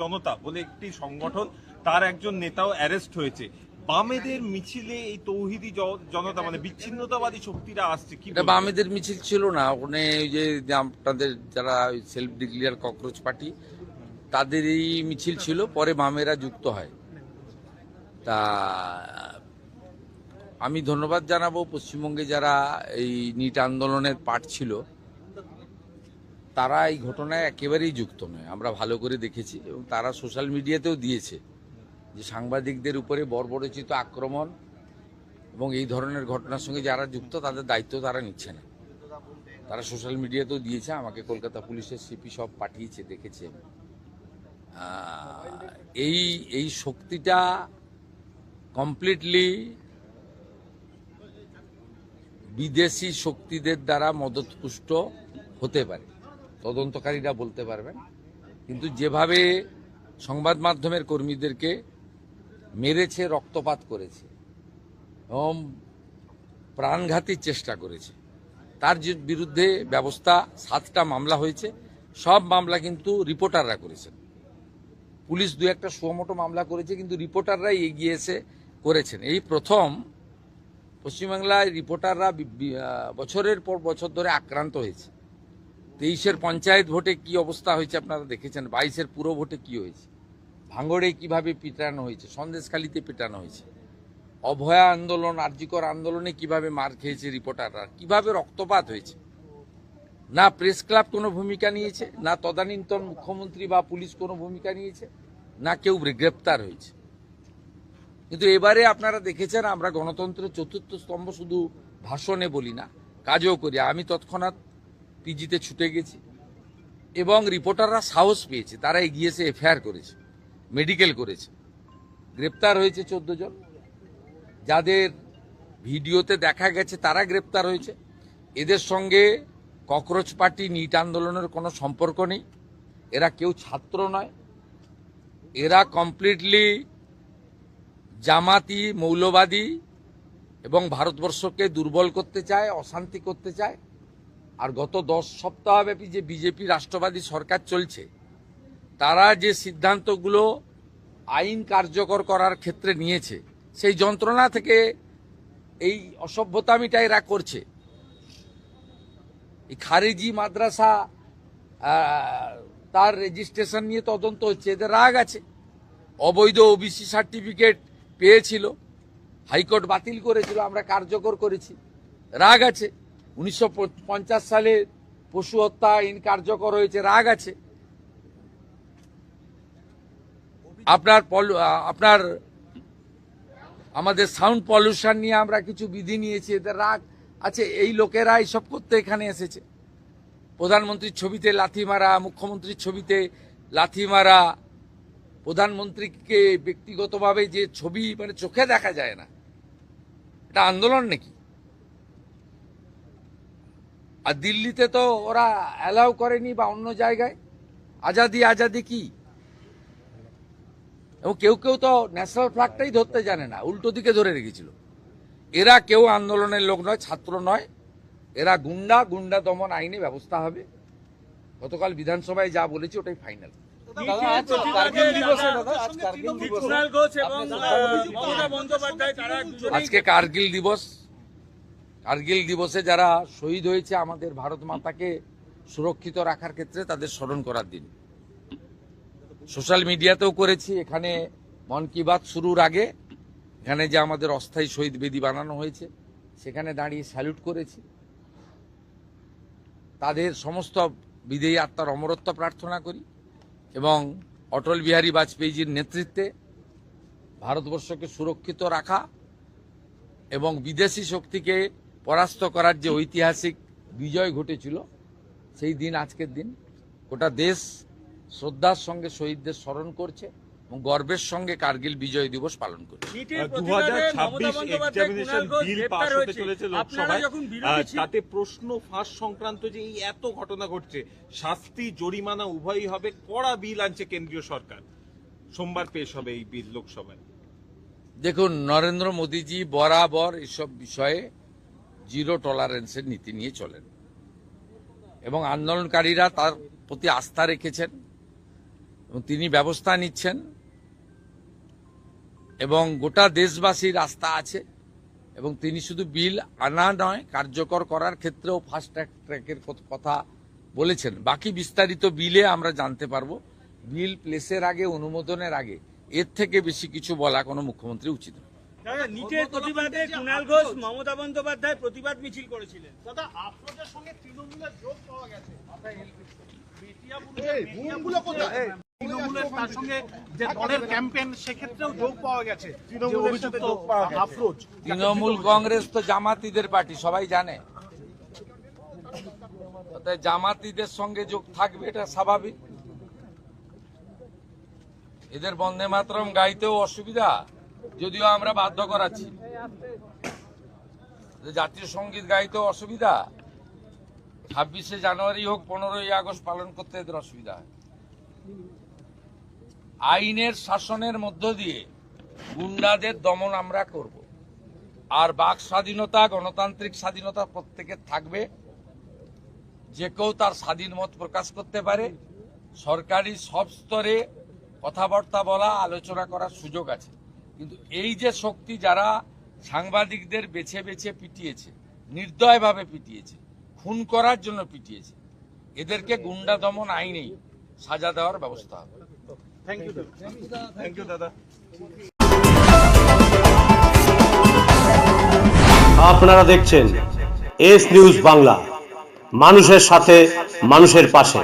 জনতা বলে একটি সংগঠন, তার একজন নেতাও অ্যারেস্ট হয়েছে। বামেদের মিছিলে এই তৌহিদি জনতা মানে বিচ্ছিন্নতাবাদী শক্তিরা আসছে, কি এটা বামেদের মিছিল ছিল না, ওখানে ওই যে আপনাদের যারা সেলফ ডিক্লিয়ার ককরোচ পার্টি তাদেরই মিছিল ছিল, পরে বামেরা যুক্ত হয়। তা আমি ধন্যবাদ জানাবো পশ্চিমবঙ্গে যারা এই নিট আন্দোলনের পার্ট ছিল, তারা এই ঘটনায় একেবারেই যুক্ত নয়, আমরা ভালো করে দেখেছি এবং তারা সোশ্যাল মিডিয়াতেও দিয়েছে যে সাংবাদিকদের উপরে বর্বরচিত আক্রমণ এবং এই ধরনের ঘটনার সঙ্গে যারা যুক্ত তাদের দায়িত্ব তারা নিচ্ছে না। তারা সোশ্যাল মিডিয়াতেও দিয়েছে, আমাকে কলকাতা পুলিশের সিপি সব পাঠিয়েছে, দেখেছে। এই শক্তিটা কমপ্লিটলি বিদেশি শক্তিদের দ্বারা মদতপুষ্ট হতে পারে, তদন্তকারীরা বলতে পারবেন। কিন্তু যেভাবে সংবাদ মাধ্যমের কর্মীদেরকে মেরেছে, রক্তপাত করেছে এবং প্রাণঘাতীর চেষ্টা করেছে, তার বিরুদ্ধে ব্যবস্থা 7টা মামলা হয়েছে। সব মামলা কিন্তু রিপোর্টাররা করেছেন। পুলিশ 2-1টা সুমোটো মামলা করেছে, কিন্তু রিপোর্টাররাই এগিয়ে এসে করেছেন। এই প্রথম পশ্চিমবাংলায় রিপোর্টাররা বছরের পর বছর ধরে আক্রান্ত হয়েছে। 23-এর পঞ্চায়েত ভোটে কি অবস্থা হয়েছে আপনারা দেখেছেন, 22-এর পুরো ভোটে কি হয়েছে, ভাঙড়ে কিভাবে পিটানো হয়েছে, সন্দেশখালীতে পিটানো হয়েছে, অভয়া আন্দোলন, আরজিকর আন্দোলনে কিভাবে মার খেয়েছে রিপোর্টাররা, কিভাবে রক্তপাত হয়েছে। না প্রেস ক্লাব কোনো ভূমিকা নিয়েছে, না তদানীন্তন মুখ্যমন্ত্রী বা পুলিশ কোনো ভূমিকা নিয়েছে, না কেউ গ্রেপ্তার হয়েছে। কিন্তু এবারে আপনারা দেখেছেন, আমরা গণতন্ত্রের চতুর্থ স্তম্ভ শুধু ভাষণে বলি না, কাজও করি। আমি তৎক্ষণাৎ পিজিতে ছুটে গেছি এবং রিপোর্টাররা সাহস পেয়েছে, তারা এগিয়ে এসে এফআইআর করেছে, মেডিকেল করেছে, গ্রেপ্তার হয়েছে 14 জন। যাদের ভিডিওতে দেখা গেছে তারা গ্রেপ্তার হয়েছে। এদের সঙ্গে ককরোচ পার্টি, নিট আন্দোলনের কোনো সম্পর্ক নেই। এরা কেউ ছাত্র নয়, এরা কমপ্লিটলি জামাতি, মৌলবাদী এবং ভারতবর্ষকে দুর্বল করতে চায়, অশান্তি করতে চায়। আর গত 10 সপ্তাহব্যাপী যে বিজেপি রাষ্ট্রবাদী সরকার চলছে, তারা যে সিদ্ধান্তগুলো আইন কার্যকর করার ক্ষেত্রে নিয়েছে, সেই যন্ত্রণা থেকে এই অসভ্যতামিটা এরা করছে। এই খারিজি মাদ্রাসা তার রেজিস্ট্রেশন নিয়ে তদন্ত হচ্ছে, এদের রাগ আছে। অবৈধ ওবিসি সার্টিফিকেট পেয়েছিল, হাইকোর্ট বাতিল করেছিল, আমরা কার্যকর করেছি, রাগ আছে। 1950 সালে পশু হত্যা আইন কার্যকর হয়েছে, রাগ আছে। আপনার আমাদের সাউন্ড পলিউশন নিয়ে আমরা কিছু বিধি নিয়েছি, এদের রাগ আছে। এই লোকেরা এইসব করতে এখানে এসেছে। প্রধানমন্ত্রীর ছবিতে লাথি মারা, মুখ্যমন্ত্রীর ছবিতে লাথি মারা, প্রধানমন্ত্রীকে ব্যক্তিগতভাবে যে ছবি মানে চোখে দেখা যায় না, এটা আন্দোলন নাকি? আর দিল্লিতে তো ওরা অ্যালাউ করেনি, বা অন্য জায়গায়। আজাদি আজাদি কি? এবং কেউ কেউ তো ন্যাশনাল ফ্ল্যাগটাই ধরতে জানে না, উল্টো দিকে ধরে রেখেছিল। এরা কেউ আন্দোলনের লোক নয়, ছাত্র নয়, এরা গুন্ডা। গুন্ডা দমন আইনে ব্যবস্থা হবে। গতকাল বিধানসভায় যা বলেছি ওটাই ফাইনাল। আজকে কার্গিল দিবস। কার্গিল দিবসে যারা শহীদ হয়েছে আমাদের ভারত মাতাকে সুরক্ষিত রাখার ক্ষেত্রে, তাদের স্মরণ করার দিন। সোশ্যাল মিডিয়াতেও করেছি। এখানে মন কি বাত শুরুর আগে এখানে যে আমাদের অস্থায়ী শহীদ বেদি বানানো হয়েছে, সেখানে দাঁড়িয়ে স্যালুট করেছি। তাদের সমস্ত বিদেয়ী আত্মার অমরত্ব প্রার্থনা করি এবং অটল বিহারী বাজপেয়ীজির নেতৃত্বে ভারতবর্ষকে সুরক্ষিত রাখা এবং বিদেশি শক্তিকে পরাস্ত করার যে ঐতিহাসিক বিজয় ঘটেছিল, সেই দিন আজকের দিন। গোটা দেশ শ্রদ্ধার সঙ্গে শহীদদের স্মরণ করছে এবং গর্বের সঙ্গে কার্গিল বিজয় দিবস পালন করছে। 2026 এক্সামিনেশন বিল পাস হতে চলেছে লোকসভায়, তাতে প্রশ্ন ফাঁস সংক্রান্ত যে এই এত ঘটনা ঘটছে, শাস্তি জরিমানা উভয়ই হবে, কড়া বিল আনছে কেন্দ্রীয় সরকার। সোমবার পেশ হবে এই বিল লোকসভায়। দেখুন, নরেন্দ্র মোদীজি বরাবর এসব বিষয়ে জিরো টলারেন্সের নীতি নিয়ে চলেন এবং আন্দোলনকারীরা তার প্রতি আস্থা রেখেছেন। এবং তিনি ব্যবস্থা নিচ্ছেন এবং গোটা দেশবাসীর আস্থা আছে এবং তিনি শুধু বিল আনা নয়, কার্যকর করার ক্ষেত্রেও ফাস্ট ট্র্যাকের কথা বলেছেন। বাকি বিস্তারিত বিলে আমরা জানতে পারবো। বিল প্লেসের আগে, অনুমোদনের আগে এর থেকে বেশি কিছু বলা কোনো মুখ্যমন্ত্রী উচিত নয়। নিটের প্রতিবাদে কুণাল ঘোষ মমতা বন্দ্যোপাধ্যায় প্রতিবাদ মিছিল করেছিলেন। দাদা আফরোজের সঙ্গে তৃণমূলের যোগ পাওয়া গেছে। তৃণমূলের তার সঙ্গে যে দলের ক্যাম্পেইন সেক্ষেত্রেও যোগ পাওয়া গেছে। তৃণমূলের সাথে যোগ পাওয়া গেছে। আফরোজ, তৃণমূল কংগ্রেস তো জামাতিদের পার্টি, সবাই জানে। তাই জামাতিদের সঙ্গে যোগ থাকবে, এটা স্বাভাবিক। এদের বন্দে মাতরম গাইতেও অসুবিধা, যদিও আমরা বাধ্য করাচ্ছি। জাতীয় সঙ্গীত গাইতেও অসুবিধা, 26শে জানুয়ারি হোক 15ই আগস্ট পালন করতে এদের অসুবিধা হয়। আইনের শাসনের মধ্য দিয়ে গুন্ডাদের দমন আমরা করব, আর বাক স্বাধীনতা, গণতান্ত্রিক স্বাধীনতা প্রত্যেকের থাকবে। যে কেউ তার স্বাধীন মত প্রকাশ করতে পারে। সরকারি সব স্তরে কথাবার্তা বলা, আলোচনা করার সুযোগ আছে। কিন্তু এই যে শক্তি যারা সাংবাদিকদের বেছে বেছে পিটিয়েছে, নির্দয়ভাবে পিটিয়েছে, খুন করার জন্য পিটিয়েছে, এদেরকে গুন্ডা দমন আইনেই সাজা দেওয়ার ব্যবস্থা হবে। থ্যাংক ইউ দাদা। আপনারা দেখছেন এস নিউজ বাংলা, মানুষের সাথে, মানুষের পাশে।